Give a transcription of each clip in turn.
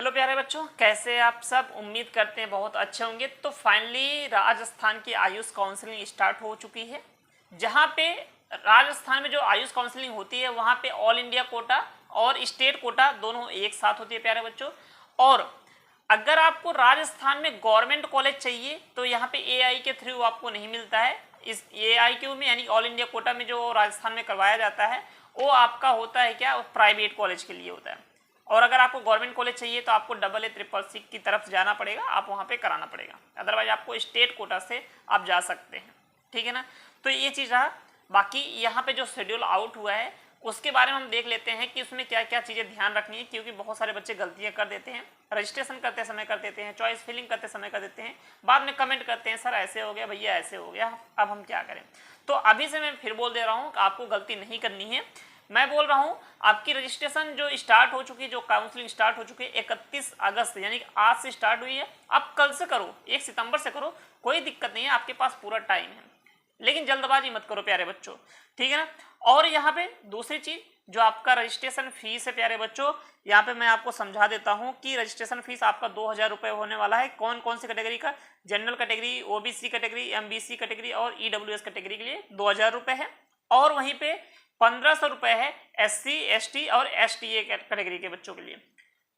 Hello प्यारे बच्चों, कैसे आप सब? उम्मीद करते हैं बहुत अच्छे होंगे। तो फाइनली राजस्थान की आयुष काउंसलिंग स्टार्ट हो चुकी है, जहां पे राजस्थान में जो आयुष काउंसलिंग होती है वहां पे ऑल इंडिया कोटा और स्टेट कोटा दोनों एक साथ होती है प्यारे बच्चों। और अगर आपको राजस्थान में गवर्नमेंट कॉलेज चाहिए तो यहाँ पे एआई के थ्रू आपको नहीं मिलता है। इस एआईक्यू में यानी ऑल इंडिया कोटा में जो राजस्थान में करवाया जाता है वो आपका होता है क्या, प्राइवेट कॉलेज के लिए होता है। और अगर आपको गवर्नमेंट कॉलेज चाहिए तो आपको AA की तरफ जाना पड़ेगा, आप वहाँ पे कराना पड़ेगा। अदरवाइज आपको स्टेट कोटा से आप जा सकते हैं, ठीक है ना। तो ये चीज़ रहा। बाकी यहाँ पे जो शेड्यूल आउट हुआ है उसके बारे में हम देख लेते हैं कि उसमें क्या क्या चीज़ें ध्यान रखनी है, क्योंकि बहुत सारे बच्चे गलतियाँ कर देते हैं। रजिस्ट्रेशन करते समय कर देते हैं, चॉइस फिलिंग करते समय कर देते हैं, बाद में कमेंट करते हैं सर ऐसे हो गया, भैया ऐसे हो गया, अब हम क्या करें। तो अभी से मैं फिर बोल दे रहा हूँ कि आपको गलती नहीं करनी है। मैं बोल रहा हूं आपकी रजिस्ट्रेशन जो स्टार्ट हो चुकी है, जो काउंसलिंग स्टार्ट हो चुकी है 31 अगस्त यानी कि आज से स्टार्ट हुई है। आप कल से करो, 1 सितंबर से करो, कोई दिक्कत नहीं है, आपके पास पूरा टाइम है। लेकिन जल्दबाजी मत करो प्यारे बच्चों, ठीक है ना। और यहाँ पे दूसरी चीज जो आपका रजिस्ट्रेशन फीस है प्यारे बच्चों, यहाँ पे मैं आपको समझा देता हूँ कि रजिस्ट्रेशन फीस आपका 2000 रुपये होने वाला है। कौन कौन सी कैटेगरी का? General category, OBC category, MBC category और ईडब्ल्यूएस कैटेगरी के लिए 2000 रुपये है। और वहीं पे 1500 रुपये है SC ST और STA कैटेगरी के बच्चों के लिए।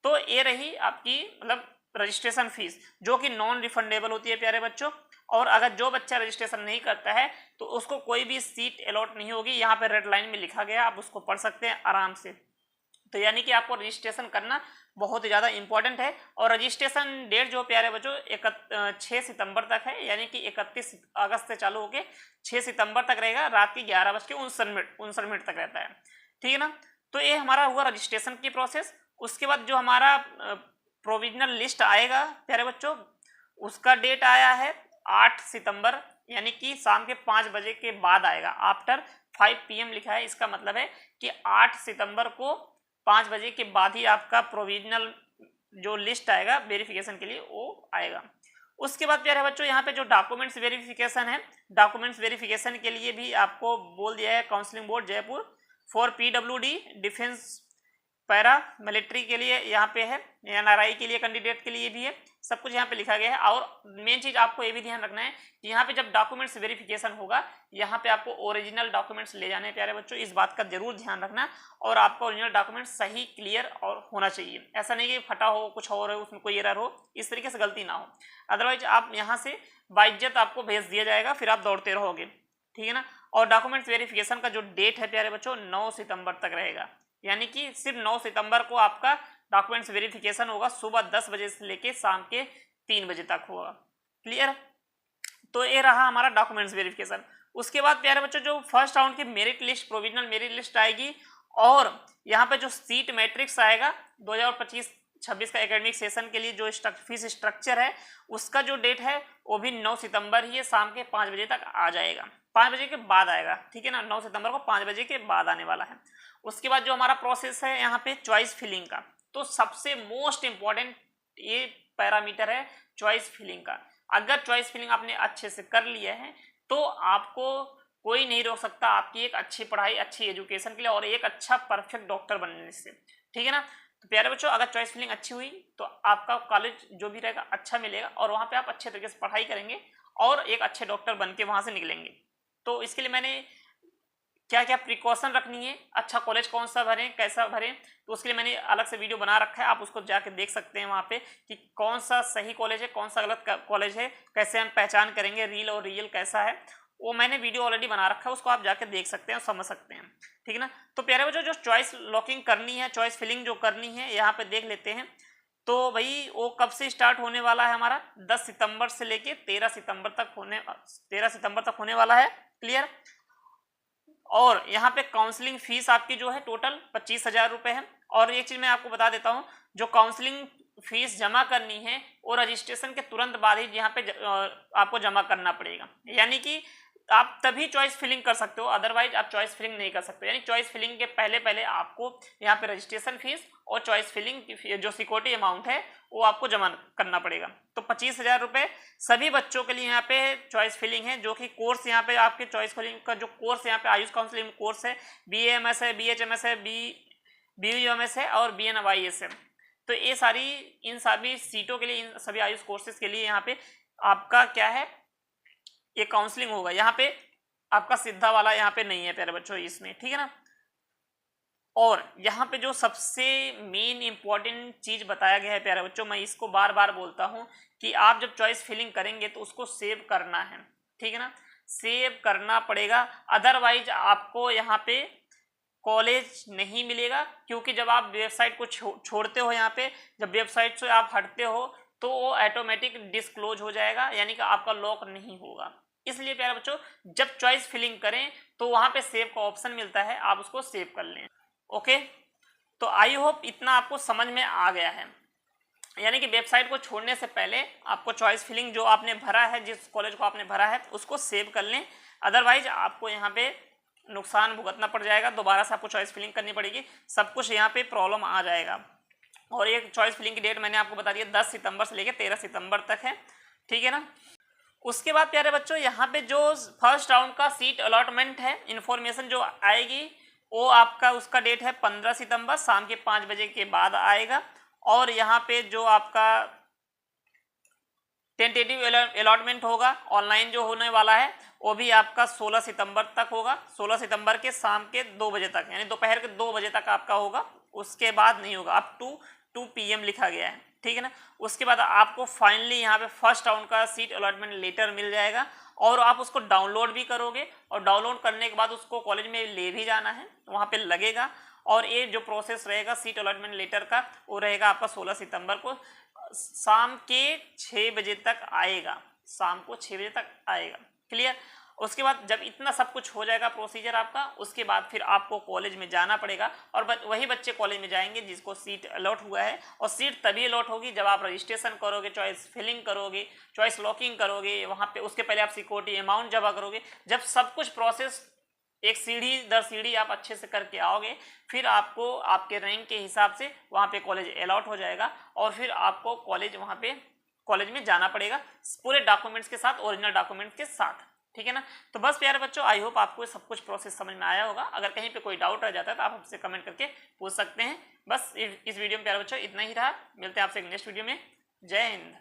तो ये रही आपकी मतलब रजिस्ट्रेशन फीस, जो कि नॉन रिफंडेबल होती है प्यारे बच्चों। और अगर जो बच्चा रजिस्ट्रेशन नहीं करता है तो उसको कोई भी सीट अलॉट नहीं होगी। यहाँ पे रेड लाइन में लिखा गया, आप उसको पढ़ सकते हैं आराम से। तो यानी कि आपको रजिस्ट्रेशन करना बहुत ज़्यादा इंपॉर्टेंट है। और रजिस्ट्रेशन डेट जो प्यारे बच्चों 6 सितंबर तक है, यानी कि 31 अगस्त से चालू होकर 6 सितंबर तक रहेगा, रात की 11:59 तक रहता है, ठीक है ना। तो ये हमारा हुआ रजिस्ट्रेशन की प्रोसेस। उसके बाद जो हमारा प्रोविजनल लिस्ट आएगा प्यारे बच्चों, उसका डेट आया है 8 सितंबर, यानी कि शाम के 5 बजे के बाद आएगा। आफ्टर 5 PM लिखा है, इसका मतलब है कि 8 सितंबर को 5 बजे के बाद ही आपका प्रोविजनल जो लिस्ट आएगा वेरिफिकेशन के लिए वो आएगा। उसके बाद प्यारे बच्चों यहाँ पे जो डॉक्यूमेंट्स वेरिफिकेशन है, डॉक्यूमेंट्स वेरिफिकेशन के लिए भी आपको बोल दिया है counselling board Jaipur for PWD defence para military के लिए यहाँ पे है, NRI के लिए कैंडिडेट के लिए भी है, सब कुछ यहाँ पे लिखा गया है। और मेन चीज आपको ये भी ध्यान रखना है कि यहाँ पे जब डॉक्यूमेंट्स वेरिफिकेशन होगा यहाँ पे आपको ओरिजिनल डॉक्यूमेंट्स ले जाने प्यारे बच्चों, इस बात का जरूर ध्यान रखना। और आपका ओरिजिनल डॉक्यूमेंट सही क्लियर और होना चाहिए, ऐसा नहीं कि फटा हो, कुछ और हो, उसमें कोई एरर हो, इस तरीके से गलती ना हो। अदरवाइज आप यहाँ से बाइज्जत आपको भेज दिया जाएगा, फिर आप दौड़ते रहोगे, ठीक है ना। और डॉक्यूमेंट्स वेरिफिकेशन का जो डेट है प्यारे बच्चों 9 सितंबर तक रहेगा, यानी कि सिर्फ 9 सितंबर को आपका डॉक्यूमेंट्स वेरिफिकेशन होगा। सुबह 10 बजे से लेके शाम के 3 बजे तक होगा, क्लियर। तो ये रहा हमारा डॉक्यूमेंट्स वेरिफिकेशन। उसके बाद प्यारे बच्चों जो फर्स्ट राउंड की merit list, provisional merit list आएगी, और यहाँ पे जो सीट मैट्रिक्स आएगा 2025-26 का एकेडमिक सेशन के लिए जो फीस स्ट्रक्चर है उसका जो डेट है वो भी 9 सितंबर ही है, शाम के 5 बजे तक आ जाएगा, 5 बजे के बाद आएगा, ठीक है ना। 9 सितंबर को 5 बजे के बाद आने वाला है। उसके बाद जो हमारा प्रोसेस है यहाँ पे चॉइस फिलिंग का, तो सबसे मोस्ट इंपॉर्टेंट ये पैरामीटर है चॉइस फिलिंग का। अगर चॉइस फिलिंग आपने अच्छे से कर लिया है तो आपको कोई नहीं रोक सकता आपकी एक अच्छी पढ़ाई, अच्छी एजुकेशन के लिए और एक अच्छा परफेक्ट डॉक्टर बनने से, ठीक है ना। तो प्यारे बच्चों अगर चॉइस फिलिंग अच्छी हुई तो आपका कॉलेज जो भी रहेगा अच्छा मिलेगा और वहाँ पे आप अच्छे तरीके से पढ़ाई करेंगे और एक अच्छे डॉक्टर बन के वहाँ से निकलेंगे। तो इसके लिए मैंने क्या क्या प्रिकॉशन रखनी है, अच्छा कॉलेज कौन सा भरें, कैसा भरें, तो उसके लिए मैंने अलग से वीडियो बना रखा है, आप उसको जाके देख सकते हैं वहाँ पे कि कौन सा सही कॉलेज है, कौन सा गलत कॉलेज है, कैसे हम पहचान करेंगे रील और रियल कैसा है, वो मैंने वीडियो ऑलरेडी बना रखा है, उसको आप जाके देख सकते हैं और समझ सकते हैं, ठीक है ना। तो प्यारे बच्चों जो चॉइस लॉकिंग करनी है, चॉइस फिलिंग जो करनी है यहाँ पे देख लेते हैं। तो भाई वो कब से स्टार्ट होने वाला है हमारा 10 सितंबर से लेके 13 सितंबर तक होने वाला है, क्लियर। और यहाँ पे काउंसलिंग फीस आपकी जो है टोटल 25,000 रुपये है। और एक चीज़ मैं आपको बता देता हूँ, जो काउंसलिंग फीस जमा करनी है वो रजिस्ट्रेशन के तुरंत बाद ही यहाँ पे आपको जमा करना पड़ेगा, यानी कि आप तभी चॉइस फिलिंग कर सकते हो, अदरवाइज आप चॉइस फिलिंग नहीं कर सकते। यानी चॉइस फिलिंग के पहले पहले आपको यहाँ पे रजिस्ट्रेशन फीस और चॉइस फिलिंग की जो सिक्योरिटी अमाउंट है वो आपको जमा करना पड़ेगा। तो 25,000 रुपये सभी बच्चों के लिए यहाँ पे चॉइस फिलिंग है, जो कि कोर्स यहाँ पे आपके चॉइस फिलिंग का जो कोर्स यहाँ पे आयुष काउंसलिंग कोर्स है, BAMS है, BHMS है, BUMS है और BNYS है। तो ये सारी इन सभी सीटों के लिए, इन सभी आयुष कोर्सेज के लिए यहाँ पे आपका क्या है, ये काउंसलिंग होगा। यहाँ पे आपका सीधा वाला यहाँ पे नहीं है प्यारे बच्चों इसमें, ठीक है ना। और यहाँ पे जो सबसे मेन इंपॉर्टेंट चीज बताया गया है प्यारे बच्चों, मैं इसको बार बार बोलता हूँ कि आप जब चॉइस फिलिंग करेंगे तो उसको सेव करना है, ठीक है ना, सेव करना पड़ेगा, अदरवाइज आपको यहाँ पे कॉलेज नहीं मिलेगा। क्योंकि जब आप वेबसाइट को छोड़ते हो, यहाँ पे जब वेबसाइट से आप हटते हो तो वो ऑटोमेटिक डिस्क्लोज हो जाएगा, यानी कि आपका लॉक नहीं होगा। इसलिए प्यारे बच्चों जब चॉइस फिलिंग करें तो वहां पे सेव का ऑप्शन मिलता है, आप उसको सेव कर लें। ओके, तो आई होप इतना आपको समझ में आ गया है। यानी कि वेबसाइट को छोड़ने से पहले आपको चॉइस फिलिंग जो आपने भरा है, जिस कॉलेज को आपने भरा है उसको सेव कर लें, अदरवाइज आपको यहाँ पे नुकसान भुगतना पड़ जाएगा, दोबारा से आपको चॉइस फिलिंग करनी पड़ेगी, सब कुछ यहाँ पे प्रॉब्लम आ जाएगा। और ये चॉइस फिलिंग की डेट मैंने आपको बता दिया 10 सितंबर से लेकर 13 सितंबर तक है, ठीक है ना। उसके बाद प्यारे बच्चों यहाँ पे जो फर्स्ट राउंड का सीट अलॉटमेंट है, इंफॉर्मेशन जो आएगी वो आपका उसका डेट है 15 सितंबर शाम के 5 बजे के बाद आएगा। और यहाँ पे जो आपका टेंटेटिव अलॉटमेंट होगा ऑनलाइन जो होने वाला है वो भी आपका 16 सितंबर तक होगा, 16 सितंबर के शाम के 2 बजे तक, यानी दोपहर के 2 बजे तक आपका होगा, उसके बाद नहीं होगा। अप टू 2 PM लिखा गया है, ठीक है ना। उसके बाद आपको फाइनली यहाँ पे फर्स्ट राउंड का सीट अलॉटमेंट लेटर मिल जाएगा और आप उसको डाउनलोड भी करोगे, और डाउनलोड करने के बाद उसको कॉलेज में ले भी जाना है, वहाँ पे लगेगा। और ये जो प्रोसेस रहेगा सीट अलॉटमेंट लेटर का वो रहेगा आपका 16 सितंबर को शाम के 6 बजे तक आएगा, शाम को 6 बजे तक आएगा, क्लियर। उसके बाद जब इतना सब कुछ हो जाएगा प्रोसीजर आपका, उसके बाद फिर आपको कॉलेज में जाना पड़ेगा, और वही बच्चे कॉलेज में जाएंगे जिसको सीट अलॉट हुआ है। और सीट तभी अलॉट होगी जब आप रजिस्ट्रेशन करोगे, चॉइस फिलिंग करोगे, चॉइस लॉकिंग करोगे, वहाँ पे उसके पहले आप सिक्योरिटी अमाउंट जमा करोगे। जब सब कुछ प्रोसेस एक सीढ़ी दर सीढ़ी आप अच्छे से करके आओगे, फिर आपको आपके रैंक के हिसाब से वहाँ पे कॉलेज अलॉट हो जाएगा, और फिर आपको कॉलेज वहाँ पे कॉलेज में जाना पड़ेगा पूरे डॉक्यूमेंट्स के साथ, ओरिजिनल डॉक्यूमेंट्स के साथ, ठीक है ना। तो बस प्यारे बच्चों आई होप आपको सब कुछ प्रोसेस समझ में आया होगा। अगर कहीं पे कोई डाउट रह जाता है तो आप हमसे कमेंट करके पूछ सकते हैं। बस इस वीडियो में प्यारे बच्चों इतना ही रहा, मिलते हैं आपसे नेक्स्ट वीडियो में। जय हिंद।